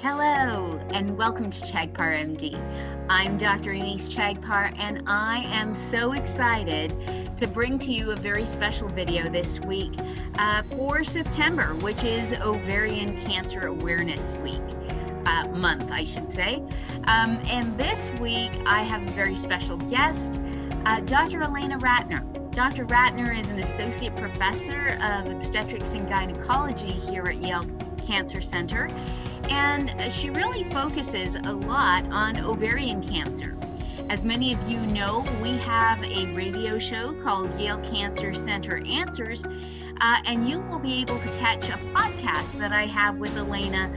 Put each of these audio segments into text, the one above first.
Hello, and welcome to Chagpar MD. I'm Dr. Anise Chagpar, and I am so excited to bring to you a very special video this week for September, which is Ovarian Cancer Awareness Week. Month, I should say. And this week, I have a very special guest, Dr. Elena Ratner. Dr. Ratner is an associate professor of obstetrics and gynecology here at Yale Cancer Center, and she really focuses a lot on ovarian cancer. As many of you know, we have a radio show called Yale Cancer Center Answers, and you will be able to catch a podcast that I have with Elena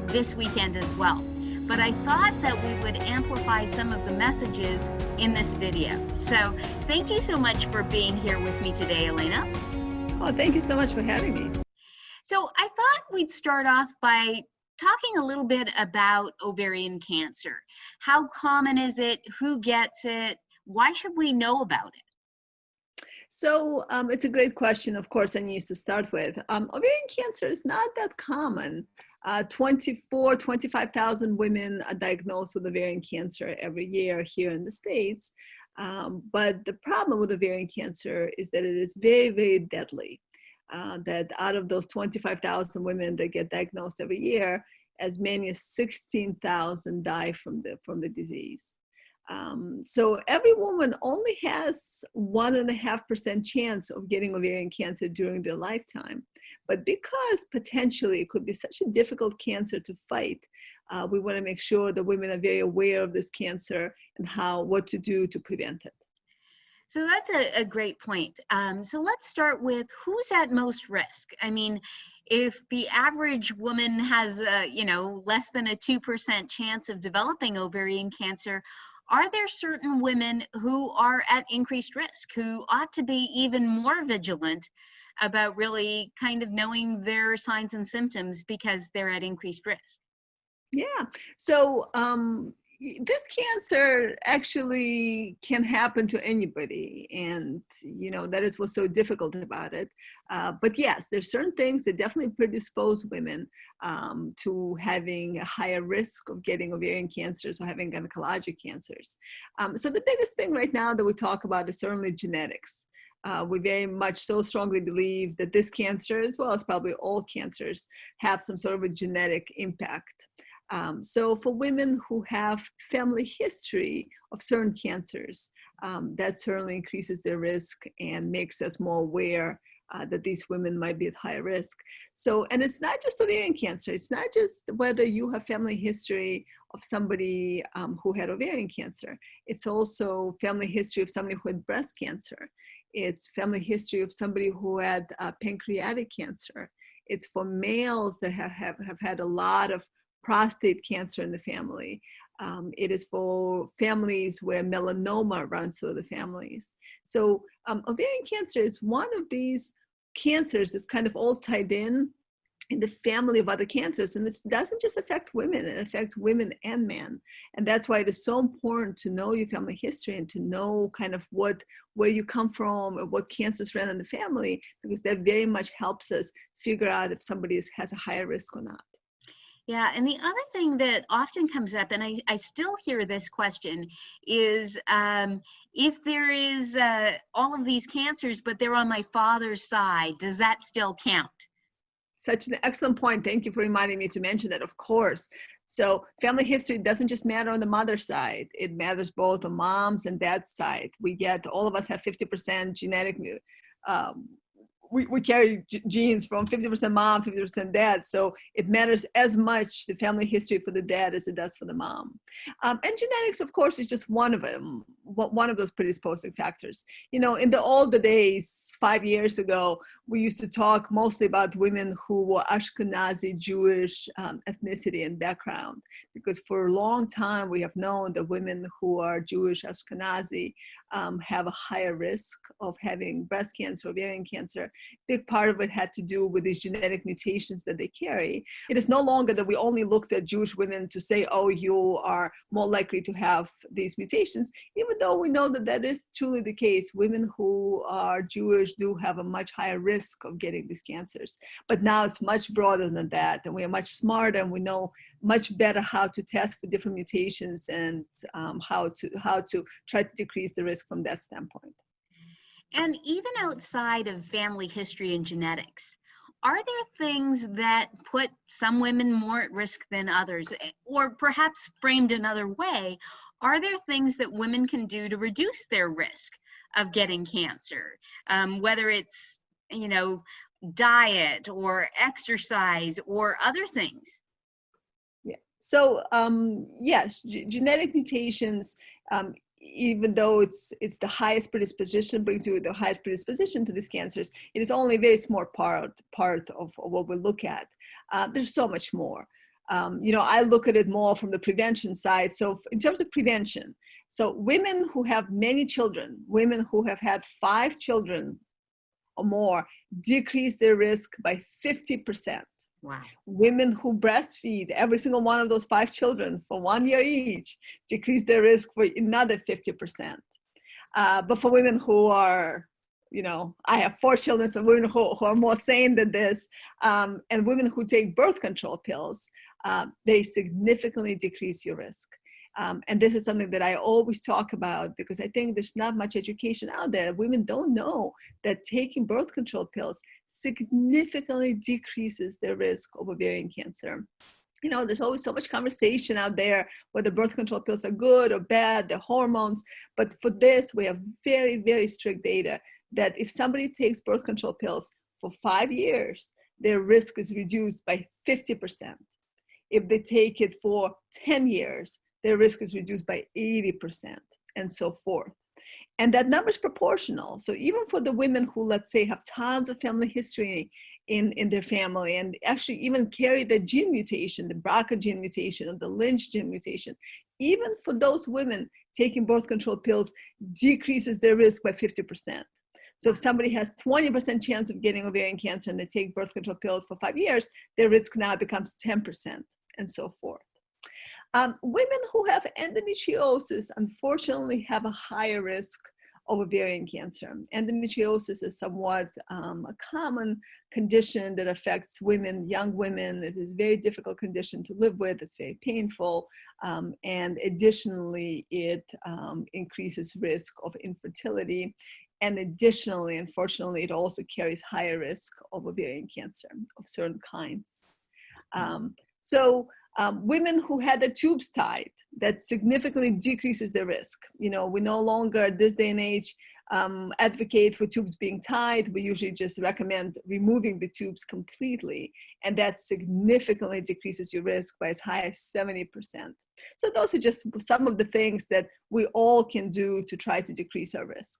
this weekend as well. But I thought that we would amplify some of the messages in this video. So thank you so much for being here with me today, Elena. Oh, thank you so much for having me. So I thought we'd start off by talking a little bit about ovarian cancer. How common is it? Who gets it? Why should we know about it? So it's a great question, of course, I need to start with. Ovarian cancer is not that common. 25,000 women are diagnosed with ovarian cancer every year here in the States. But the problem with ovarian cancer is that it is very, very deadly. That out of those 25,000 women that get diagnosed every year, as many as 16,000 die from the disease. So every woman only has 1.5% chance of getting ovarian cancer during their lifetime. But because potentially it could be such a difficult cancer to fight, we want to make sure that women are very aware of this cancer and what to do to prevent it. So that's a great point. So let's start with who's at most risk. I mean, if the average woman has, less than a 2% chance of developing ovarian cancer, are there certain women who are at increased risk, who ought to be even more vigilant about really kind of knowing their signs and symptoms because they're at increased risk? Yeah. So this cancer actually can happen to anybody, and that is what's so difficult about it. But yes, there's certain things that definitely predispose women to having a higher risk of getting ovarian cancers or having gynecologic cancers. So the biggest thing right now that we talk about is certainly genetics. We very much so strongly believe that this cancer, as well as probably all cancers, have some sort of a genetic impact. So for women who have family history of certain cancers, that certainly increases their risk and makes us more aware that these women might be at higher risk. So, and it's not just ovarian cancer. It's not just whether you have family history of somebody who had ovarian cancer. It's also family history of somebody who had breast cancer. It's family history of somebody who had pancreatic cancer. It's for males that have had a lot of prostate cancer in the family. It is for families where melanoma runs through the families. So ovarian cancer is one of these cancers that's kind of all tied in the family of other cancers. And it doesn't just affect women, it affects women and men. And that's why it is so important to know your family history and to know kind of where you come from and what cancers ran in the family, because that very much helps us figure out if somebody has a higher risk or not. Yeah, and the other thing that often comes up, and I still hear this question, is if there is all of these cancers, but they're on my father's side, does that still count? Such an excellent point. Thank you for reminding me to mention that, of course. So family history doesn't just matter on the mother's side. It matters both on mom's and dad's side. All of us have 50% genetic we carry genes from 50% mom, 50% dad. So it matters as much the family history for the dad as it does for the mom. And genetics, of course, is just one of them, one of those predisposing factors. In the older days, 5 years ago, we used to talk mostly about women who were Ashkenazi Jewish ethnicity and background, because for a long time we have known that women who are Jewish Ashkenazi have a higher risk of having breast cancer, ovarian cancer. Big part of it had to do with these genetic mutations that they carry. It is no longer that we only looked at Jewish women to say, oh, you are more likely to have these mutations, even though we know that that is truly the case. Women who are Jewish do have a much higher risk risk of getting these cancers. But now it's much broader than that, and we are much smarter, and we know much better how to test for different mutations and how to try to decrease the risk from that standpoint. And even outside of family history and genetics, are there things that put some women more at risk than others? Or perhaps framed another way, are there things that women can do to reduce their risk of getting cancer? Whether it's, diet or exercise or other things? Yeah. So yes, genetic mutations, even though it's the highest predisposition, brings you the highest predisposition to these cancers, it is only a very small part of what we look at. There's so much more. I look at it more from the prevention side. So in terms of prevention, so women who have many children, women who have had 5 children or more, decrease their risk by 50%. Wow. Women who breastfeed every single one of those 5 children for 1 year each, decrease their risk for another 50%. But for women who are, I have 4 children, so women who are more sane than this, and women who take birth control pills, they significantly decrease your risk. And this is something that I always talk about, because I think there's not much education out there. Women don't know that taking birth control pills significantly decreases their risk of ovarian cancer. There's always so much conversation out there whether birth control pills are good or bad, the hormones. But for this, we have very, very strict data that if somebody takes birth control pills for 5 years, their risk is reduced by 50%. If they take it for 10 years, their risk is reduced by 80%, and so forth. And that number is proportional. So even for the women who, let's say, have tons of family history in their family, and actually even carry the gene mutation, the BRCA gene mutation or the Lynch gene mutation, even for those women, taking birth control pills decreases their risk by 50%. So if somebody has 20% chance of getting ovarian cancer and they take birth control pills for 5 years, their risk now becomes 10%, and so forth. Women who have endometriosis, unfortunately, have a higher risk of ovarian cancer. Endometriosis is somewhat a common condition that affects women, young women. It is a very difficult condition to live with. It's very painful. And additionally, it increases risk of infertility. And additionally, unfortunately, it also carries higher risk of ovarian cancer of certain kinds. Women who had their tubes tied, that significantly decreases their risk. We no longer, this day and age, advocate for tubes being tied. We usually just recommend removing the tubes completely, and that significantly decreases your risk by as high as 70%. So those are just some of the things that we all can do to try to decrease our risk.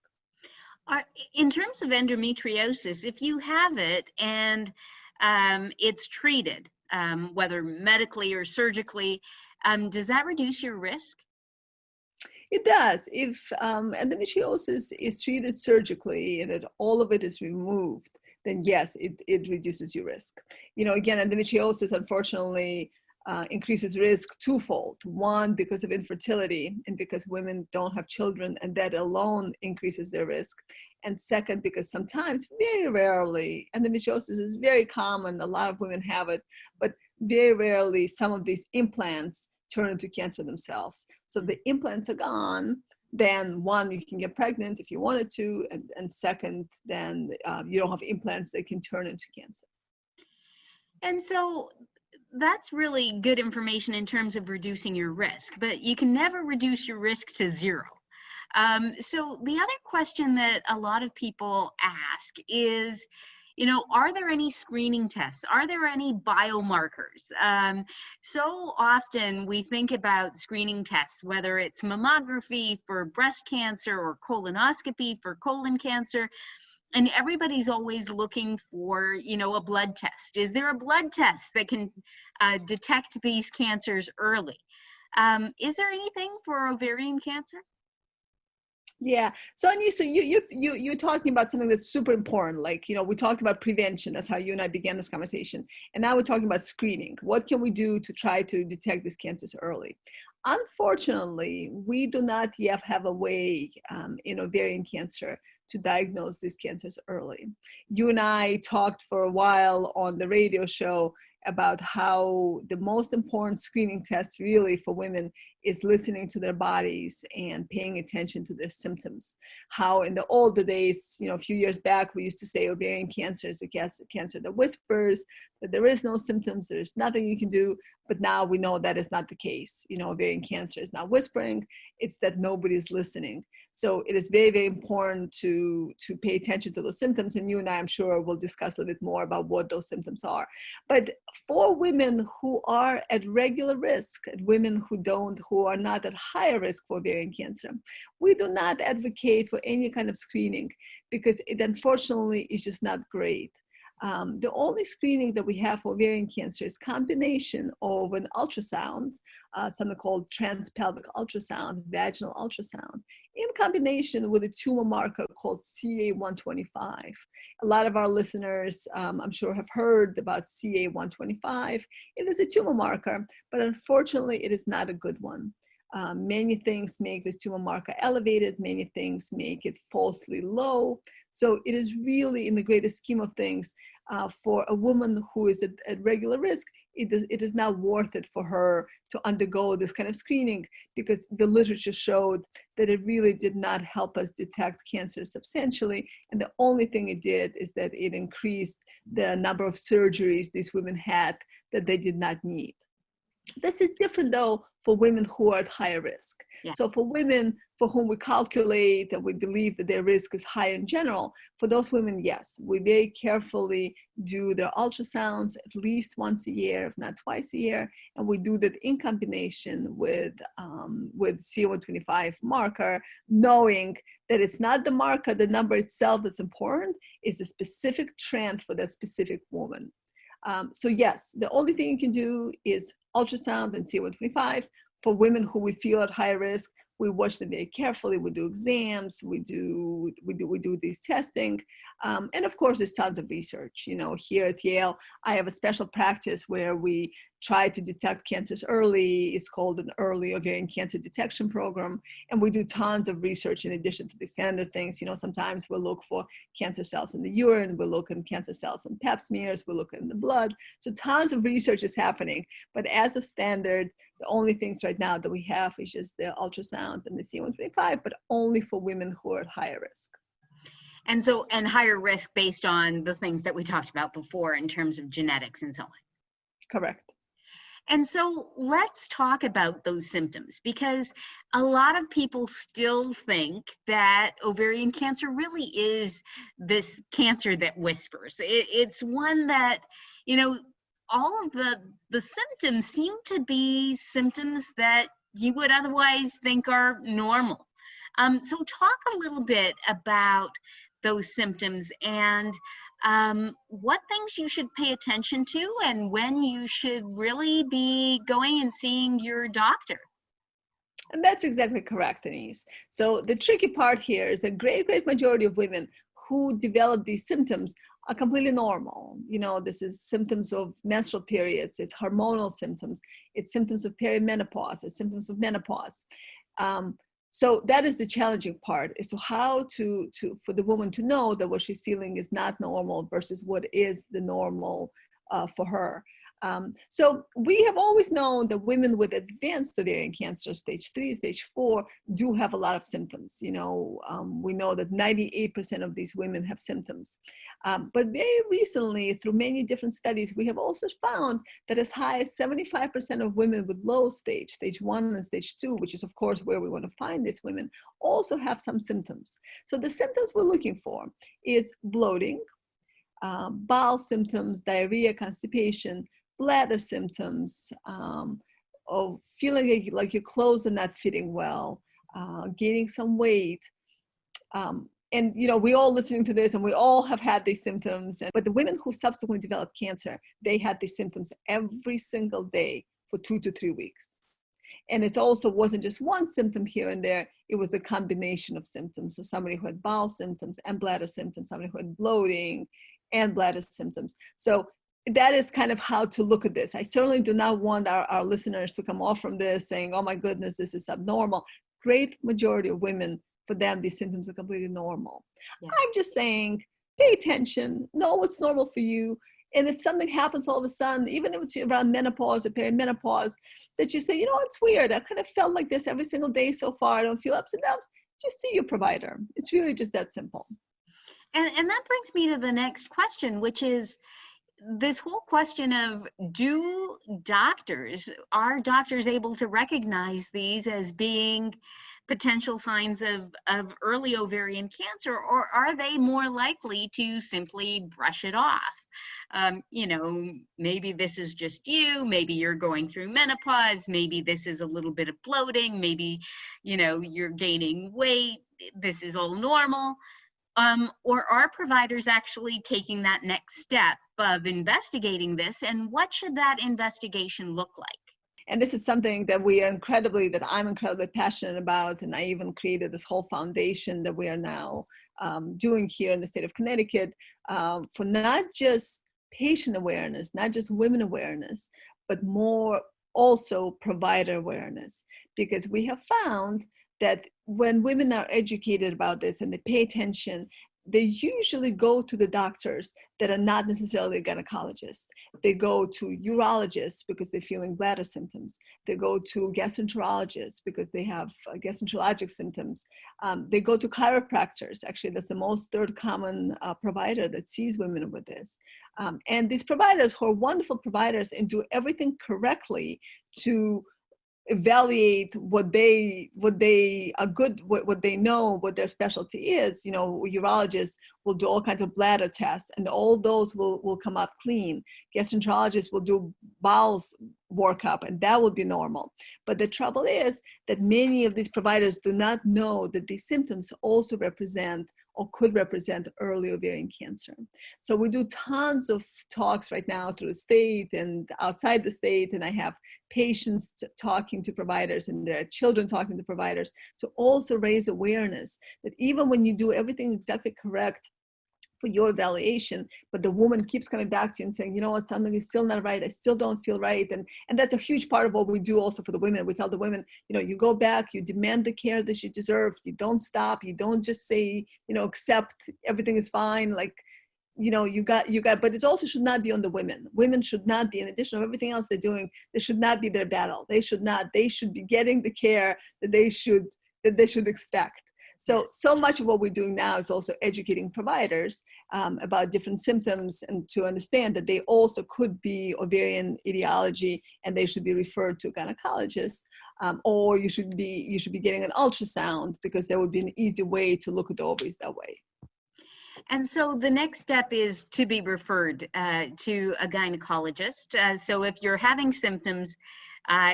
In terms of endometriosis, if you have it and it's treated, whether medically or surgically, does that reduce your risk? It does. If endometriosis is treated surgically and all of it is removed, then yes, it reduces your risk. Again, endometriosis, unfortunately, increases risk twofold. One, because of infertility and because women don't have children, and that alone increases their risk. And second, because sometimes, very rarely, endometriosis is very common, a lot of women have it, but very rarely some of these implants turn into cancer themselves. So if the implants are gone, then one, you can get pregnant if you wanted to, and second, then you don't have implants that can turn into cancer. And so that's really good information in terms of reducing your risk, but you can never reduce your risk to zero. So the other question that a lot of people ask is, are there any screening tests? Are there any biomarkers? So often we think about screening tests, whether it's mammography for breast cancer or colonoscopy for colon cancer, and everybody's always looking for, a blood test. Is there a blood test that can detect these cancers early? Is there anything for ovarian cancer? Yeah. So Anissa, you're talking about something that's super important. Like, we talked about prevention. That's how you and I began this conversation. And now we're talking about screening. What can we do to try to detect these cancers early? unfortunately, we do not yet have a way in ovarian cancer to diagnose these cancers early. You and I talked for a while on the radio show about how the most important screening test really for women is listening to their bodies and paying attention to their symptoms. How in the older days, a few years back, we used to say ovarian cancer is a cancer that whispers, that there is no symptoms, there's nothing you can do. But now we know that is not the case. Ovarian cancer is not whispering, it's that nobody is listening. So it is very, very important to pay attention to those symptoms. And you and I, I'm sure, will discuss a little bit more about what those symptoms are. But for women who are at regular risk, and women who are not at higher risk for ovarian cancer, we do not advocate for any kind of screening because it unfortunately is just not great. The only screening that we have for ovarian cancer is combination of an ultrasound, something called transpelvic ultrasound, vaginal ultrasound, in combination with a tumor marker called CA-125. A lot of our listeners, I'm sure, have heard about CA-125. It is a tumor marker, but unfortunately, it is not a good one. Many things make this tumor marker elevated. Many things make it falsely low. So it is really, in the greater scheme of things, for a woman who is at regular risk, it is not worth it for her to undergo this kind of screening because the literature showed that it really did not help us detect cancer substantially. And the only thing it did is that it increased the number of surgeries these women had that they did not need. This is different, though, for women who are at higher risk. Yeah. So for women for whom we calculate and we believe that their risk is higher in general, for those women, yes, we very carefully do their ultrasounds at least once a year, if not twice a year, and we do that in combination with CA-125 marker, knowing that it's not the marker, the number itself that's important, is the specific trend for that specific woman. So yes, the only thing you can do is ultrasound and CA-125. For women who we feel at high risk, we watch them very carefully. We do exams. We do these testing, and of course, there's tons of research. Here at Yale, I have a special practice where we try to detect cancers early. It's called an early ovarian cancer detection program, and we do tons of research in addition to the standard things. Sometimes we'll look for cancer cells in the urine. We'll look at cancer cells in Pap smears. We'll look in the blood. So tons of research is happening. But as a standard, the only things right now that we have is just the ultrasound and the CA-125, but only for women who are at higher risk. And higher risk based on the things that we talked about before in terms of genetics and so on. Correct. And so let's talk about those symptoms, because a lot of people still think that ovarian cancer really is this cancer that whispers. It's one that, all of the symptoms seem to be symptoms that you would otherwise think are normal. So talk a little bit about those symptoms and what things you should pay attention to and when you should really be going and seeing your doctor. And that's exactly correct, Denise. So the tricky part here is a great majority of women who develop these symptoms are completely normal. This is symptoms of menstrual periods, it's hormonal symptoms, it's symptoms of perimenopause, it's symptoms of menopause. So that is the challenging part, is to how to for the woman to know that what she's feeling is not normal versus what is the normal for her. So we have always known that women with advanced ovarian cancer, stage 3, stage 4, do have a lot of symptoms. We know that 98% of these women have symptoms. But very recently, through many different studies, we have also found that as high as 75% of women with low stage 1 and stage 2, which is of course where we want to find these women, also have some symptoms. So the symptoms we're looking for is bloating, bowel symptoms, diarrhea, constipation, bladder symptoms, of feeling like your clothes are not fitting well, gaining some weight. And we all listening to this and we all have had these symptoms. But the women who subsequently developed cancer, they had these symptoms every single day for 2 to 3 weeks. And it also wasn't just one symptom here and there, it was a combination of symptoms. So somebody who had bowel symptoms and bladder symptoms, somebody who had bloating and bladder symptoms. So that is kind of how to look at this. I certainly do not want our listeners to come off from this saying, oh my goodness, this is abnormal. Great majority of women, for them, these symptoms are completely normal. Yeah. I'm just saying, pay attention, know what's normal for you. And if something happens all of a sudden, even if it's around menopause or perimenopause, that you say, you know, it's weird. I kind of felt like this every single day so far. I don't feel ups and downs. Just see your provider. It's really just that simple. And that brings me to the next question, which is this whole question of are doctors able to recognize these as being potential signs of early ovarian cancer, or are they more likely to simply brush it off? You know, maybe this is just you, maybe you're going through menopause, maybe this is a little bit of bloating, maybe, you know, you're gaining weight, this is all normal. Or are providers actually taking that next step of investigating this, and what should that investigation look like? And this is something that I'm incredibly passionate about. And I even created this whole foundation that we are now doing here in the state of Connecticut for not just patient awareness, not just women awareness, but more also provider awareness. Because we have found that when women are educated about this and they pay attention, they usually go to the doctors that are not necessarily gynecologists. They go to urologists because they're feeling bladder symptoms. They go to gastroenterologists because they have gastroenterologic symptoms. They go to chiropractors. Actually, that's the most third common provider that sees women with this. And these providers, who are wonderful providers and do everything correctly to evaluate what they are good, what they know, what their specialty is. You know, urologists will do all kinds of bladder tests, and all those will come out clean. Gastroenterologists will do bowels workup, and that will be normal. But the trouble is that many of these providers do not know that these symptoms also represent or could represent early ovarian cancer. So we do tons of talks right now through the state and outside the state, and I have patients talking to providers and their children talking to providers to also raise awareness that even when you do everything exactly correct for your evaluation, but the woman keeps coming back to you and saying, you know what, something is still not right, I still don't feel right. And that's a huge part of what we do also for the women. We tell the women, you know, you go back, you demand the care that you deserve, you don't stop, you don't just say, you know, accept everything is fine, like, you know, you got, but it also should not be on the women. Women should not be, in addition to everything else they're doing, this should not be their battle. They should be getting the care that they should expect. So much of what we're doing now is also educating providers about different symptoms and to understand that they also could be ovarian etiology and they should be referred to gynecologists, or you should be getting an ultrasound because there would be an easy way to look at the ovaries that way. And so the next step is to be referred to a gynecologist. So if you're having symptoms,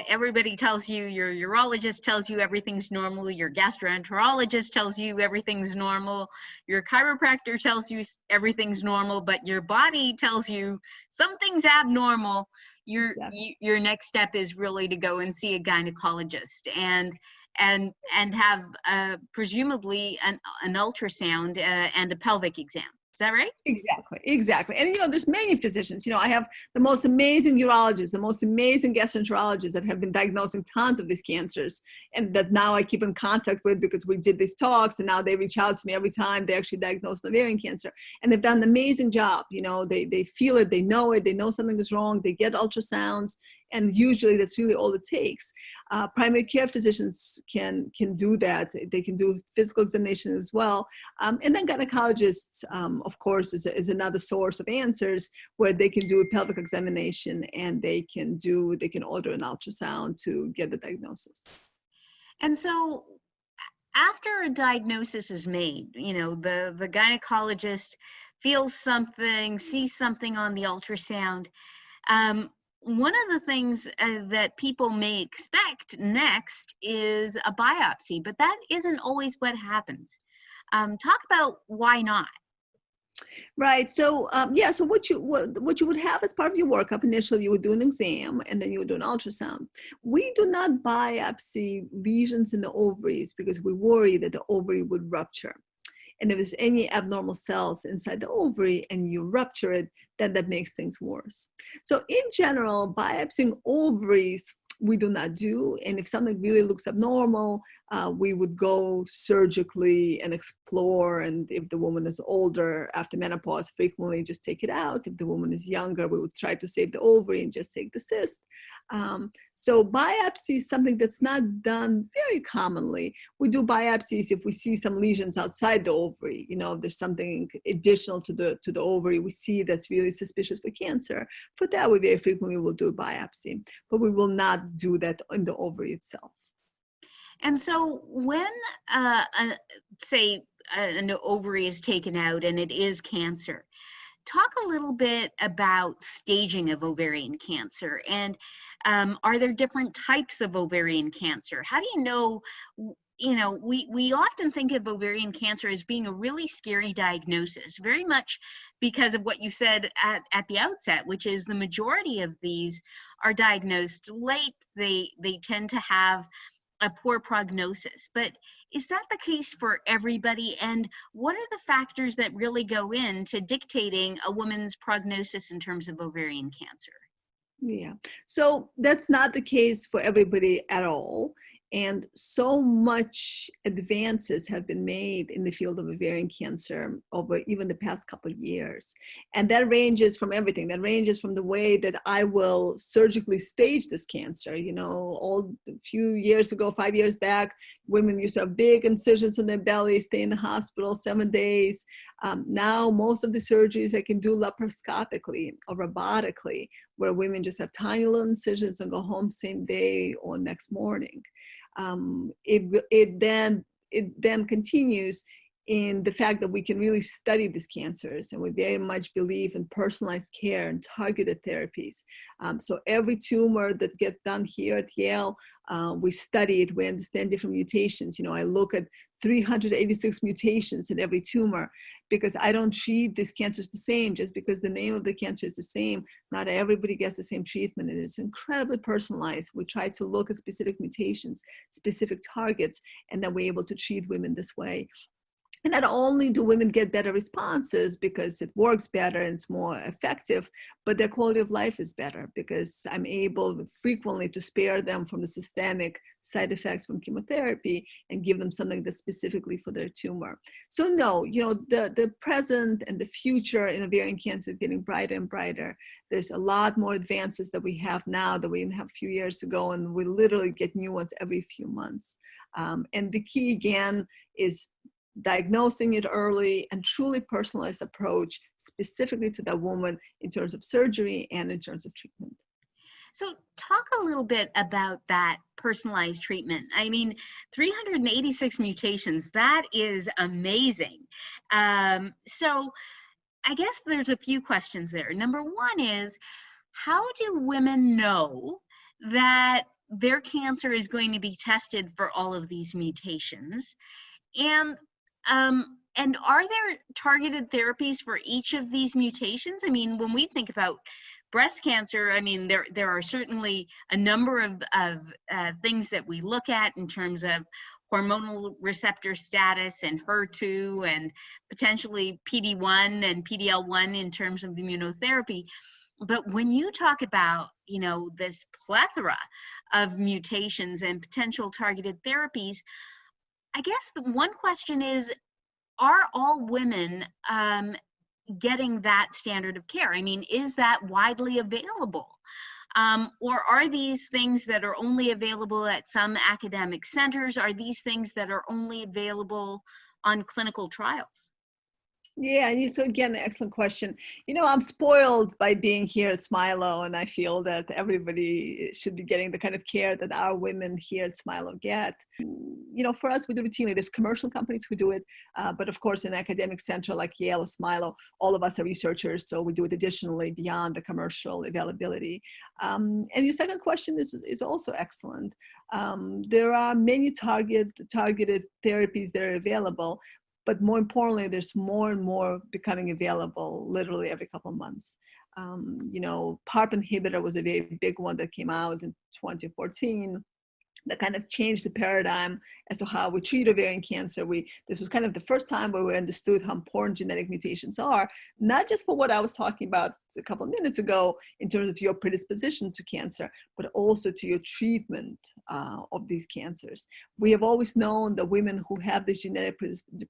everybody tells you, your urologist tells you everything's normal, your gastroenterologist tells you everything's normal, your chiropractor tells you everything's normal, but your body tells you something's abnormal. Your next step is really to go and see a gynecologist and have presumably an ultrasound and a pelvic exam. Is that right? Exactly. And, you know, there's many physicians. You know, I have the most amazing urologists, the most amazing gastroenterologists that have been diagnosing tons of these cancers and that now I keep in contact with because we did these talks and now they reach out to me every time they actually diagnose ovarian cancer. And they've done an amazing job. You know, they feel it, they know something is wrong, they get ultrasounds. And usually that's really all it takes. Primary care physicians can do that. They can do physical examination as well. And then gynecologists, of course, is another source of answers where they can do a pelvic examination and they can order an ultrasound to get the diagnosis. And so after a diagnosis is made, you know, the gynecologist feels something, sees something on the ultrasound. One of the things that people may expect next is a biopsy, but that isn't always what happens. Talk about why not. Right. So so what you would have as part of your workup, initially you would do an exam and then you would do an ultrasound. We do not biopsy lesions in the ovaries because we worry that the ovary would rupture. And if there's any abnormal cells inside the ovary and you rupture it, then that makes things worse. So in general, biopsying ovaries, we do not do. And if something really looks abnormal, we would go surgically and explore. And if the woman is older after menopause, frequently just take it out. If the woman is younger, we would try to save the ovary and just take the cyst. So biopsy is something that's not done very commonly. We do biopsies if we see some lesions outside the ovary. You know, if there's something additional to the ovary we see that's really suspicious for cancer. For that, we very frequently will do a biopsy, but we will not do that in the ovary itself. And so when, say, an ovary is taken out and it is cancer, talk a little bit about staging of ovarian cancer. And are there different types of ovarian cancer? How do you know? You know, we often think of ovarian cancer as being a really scary diagnosis, very much because of what you said at the outset, which is the majority of these are diagnosed late. They tend to have a poor prognosis. But is that the case for everybody? And what are the factors that really go into dictating a woman's prognosis in terms of ovarian cancer? Yeah, so that's not the case for everybody at all. And so much advances have been made in the field of ovarian cancer over even the past couple of years. And that ranges from everything. That ranges from the way that I will surgically stage this cancer. You know, a few years ago, 5 years back, women used to have big incisions on their belly, stay in the hospital 7 days. Now, most of the surgeries I can do laparoscopically or robotically, where women just have tiny little incisions and go home same day or next morning. It then continues in the fact that we can really study these cancers, and we very much believe in personalized care and targeted therapies. So every tumor that gets done here at Yale, we study it, we understand different mutations. You know, I look at 386 mutations in every tumor because I don't treat these cancers the same just because the name of the cancer is the same. Not everybody gets the same treatment. It is incredibly personalized. We try to look at specific mutations, specific targets, and then we're able to treat women this way. And not only do women get better responses because it works better and it's more effective, but their quality of life is better because I'm able frequently to spare them from the systemic side effects from chemotherapy and give them something that's specifically for their tumor. So no, you know, the present and the future in ovarian cancer is getting brighter and brighter. There's a lot more advances that we have now that we didn't have a few years ago, and we literally get new ones every few months. And the key again is diagnosing it early and truly personalized approach specifically to that woman in terms of surgery and in terms of treatment. So talk a little bit about that personalized treatment. I mean, 386 mutations, that is amazing. So I guess there's a few questions there. Number one is, how do women know that their cancer is going to be tested for all of these mutations? And are there targeted therapies for each of these mutations? I mean, when we think about breast cancer, I mean, there are certainly a number of things that we look at in terms of hormonal receptor status and HER2 and potentially PD-1 and PD-L1 in terms of immunotherapy. But when you talk about, you know, this plethora of mutations and potential targeted therapies, I guess the one question is, are all women getting that standard of care? I mean, is that widely available? Or are these things that are only available at some academic centers? Are these things that are only available on clinical trials? Yeah, and so again, excellent question. You know, I'm spoiled by being here at Smilo, and I feel that everybody should be getting the kind of care that our women here at Smilo get. You know, for us, we do routinely. There's commercial companies who do it, but of course, in an academic center like Yale or Smilo, all of us are researchers, so we do it additionally beyond the commercial availability. And your second question is also excellent. There are many targeted therapies that are available. But more importantly, there's more and more becoming available literally every couple of months. You know, PARP inhibitor was a very big one that came out in 2014. that kind of changed the paradigm as to how we treat ovarian cancer. This was kind of the first time where we understood how important genetic mutations are, not just for what I was talking about a couple of minutes ago in terms of your predisposition to cancer, but also to your treatment of these cancers. We have always known that women who have these genetic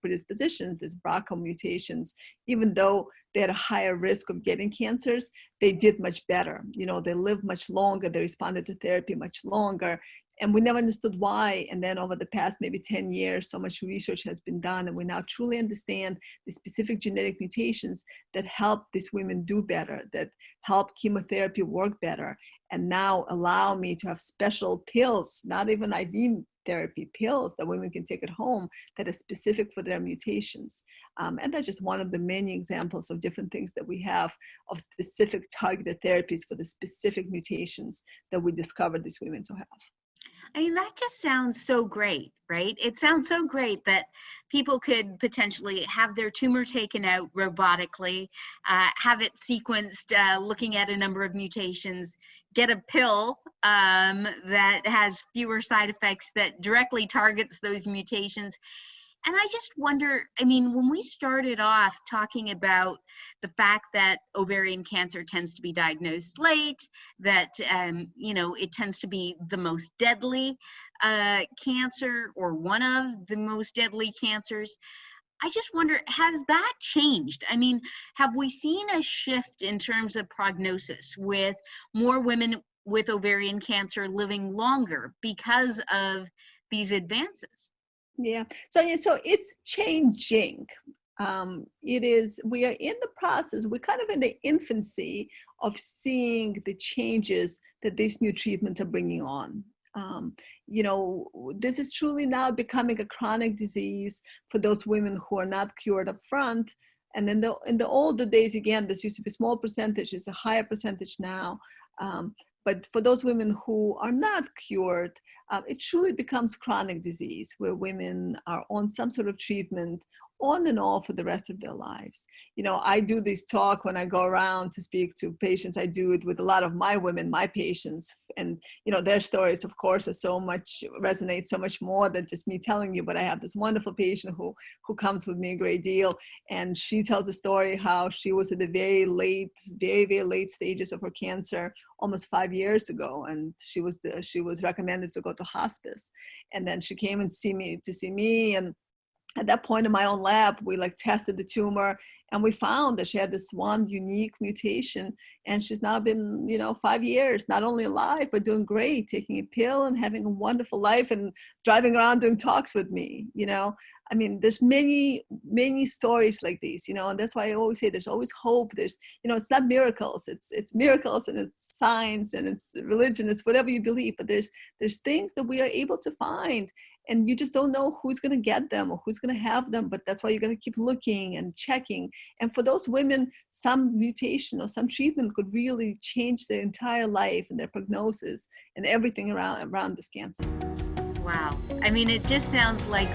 predispositions, these BRCA mutations, even though they had a higher risk of getting cancers, they did much better. You know, they lived much longer, they responded to therapy much longer. And we never understood why. And then over the past maybe 10 years, so much research has been done, and we now truly understand the specific genetic mutations that help these women do better, that help chemotherapy work better, and now allow me to have special pills, not even IV therapy, pills that women can take at home that are specific for their mutations. And that's just one of the many examples of different things that we have of specific targeted therapies for the specific mutations that we discovered these women to have. I mean, that just sounds so great, right? It sounds so great that people could potentially have their tumor taken out robotically, have it sequenced, looking at a number of mutations, get a pill that has fewer side effects, that directly targets those mutations. And I just wonder, I mean, when we started off talking about the fact that ovarian cancer tends to be diagnosed late, that, it tends to be the most deadly cancer, or one of the most deadly cancers, I just wonder, has that changed? I mean, have we seen a shift in terms of prognosis with more women with ovarian cancer living longer because of these advances? Yeah, so it's changing. We are in the process, we're kind of in the infancy of seeing the changes that these new treatments are bringing on. This is truly now becoming a chronic disease for those women who are not cured up front. And in the older days, again, this used to be a small percentage, it's a higher percentage now. But for those women who are not cured, it truly becomes chronic disease where women are on some sort of treatment on and off for the rest of their lives. I do this talk when I go around to speak to patients. I do it with a lot of my women, my patients, and their stories, of course, resonate so much more than just me telling you. But I have this wonderful patient who comes with me a great deal, and she tells a story how she was at the very, very late stages of her cancer almost 5 years ago, and she was recommended to go to hospice, and then she came and see me, and at that point in my own lab, we tested the tumor, and we found that she had this one unique mutation, and she's now been, 5 years, not only alive, but doing great, taking a pill and having a wonderful life and driving around doing talks with me. I mean, there's many, many stories like these, and that's why I always say there's always hope. There's, it's not miracles, it's miracles, and it's science, and it's religion, it's whatever you believe, but there's things that we are able to find. And you just don't know who's going to get them or who's going to have them, but that's why you're going to keep looking and checking. And for those women, some mutation or some treatment could really change their entire life and their prognosis and everything around this cancer. Wow. I mean, it just sounds like,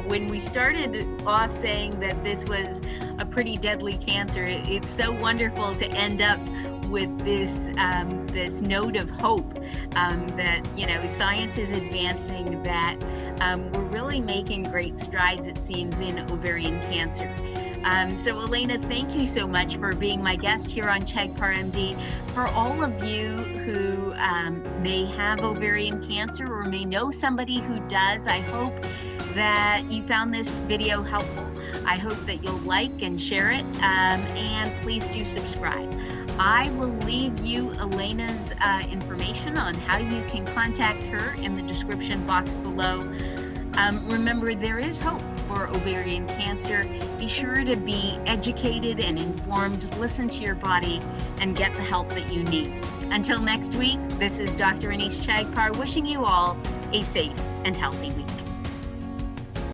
when we started off saying that this was a pretty deadly cancer, it's so wonderful to end up with this note of hope that science is advancing, that we're really making great strides, it seems, in ovarian cancer. So Elena, thank you so much for being my guest here on CHEGPAR MD. For all of you who may have ovarian cancer or may know somebody who does, I hope that you found this video helpful. I hope that you'll like and share it, and please do subscribe. I will leave you Elena's information on how you can contact her in the description box below. Remember, there is hope for ovarian cancer. Be sure to be educated and informed, listen to your body, and get the help that you need. Until next week, this is Dr. Anees Chagpar wishing you all a safe and healthy week.